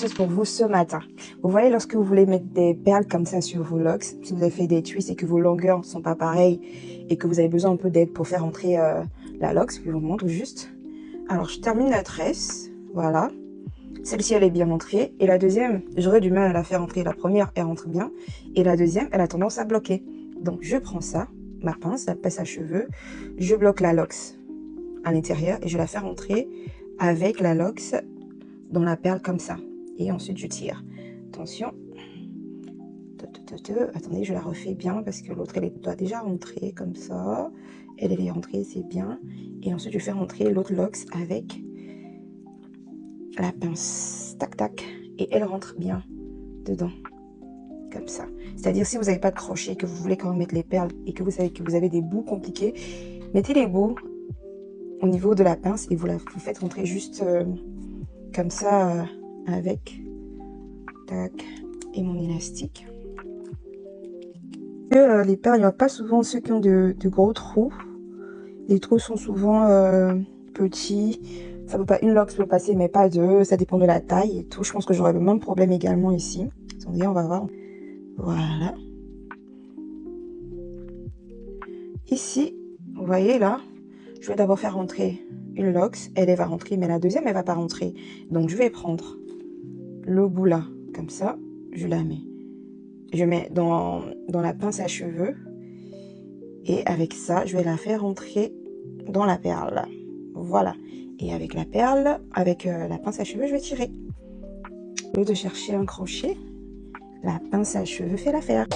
Juste pour vous ce matin. Vous voyez, lorsque vous voulez mettre des perles comme ça sur vos locks, si vous avez fait des twists et que vos longueurs ne sont pas pareilles et que vous avez besoin un peu d'aide pour faire entrer la lock, je vous montre juste. Alors, je termine la tresse, voilà. Celle-ci, elle est bien entrée. Et la deuxième, j'aurais du mal à la faire entrer. La première, elle rentre bien. Et la deuxième, elle a tendance à bloquer. Donc, je prends ça, ma pince, la pince à cheveux. Je bloque la lock à l'intérieur et je la fais rentrer avec la lock dans la perle comme ça. Et ensuite, je tire. Attention. Attendez, je la refais bien parce que l'autre, elle doit déjà rentrer comme ça. Elle est rentrée, c'est bien. Et ensuite, je fais rentrer l'autre lock avec la pince. Tac, tac. Et elle rentre bien dedans. Comme ça. C'est-à-dire, si vous n'avez pas de crochet, que vous voulez quand même mettre les perles et que vous savez que vous avez des bouts compliqués, mettez les bouts au niveau de la pince et vous faites rentrer juste comme ça avec tac et mon élastique. Les perles, il n'y a pas souvent ceux qui ont de gros trous. Les trous sont souvent petits. Ça peut pas, une lock peut passer, mais pas deux. Ça dépend de la taille et tout. Je pense que j'aurai le même problème également ici. Attendez, on va voir. Voilà. Ici, vous voyez là, je vais d'abord faire rentrer une lock. Elle va rentrer, mais la deuxième, elle va pas rentrer. Donc, je vais prendre le bout là, comme ça. Je la mets. Je mets dans la pince à cheveux. Et avec ça, je vais la faire rentrer dans la perle. Voilà. Et avec la perle, avec la pince à cheveux, je vais tirer. Au lieu de chercher un crochet, la pince à cheveux fait l'affaire.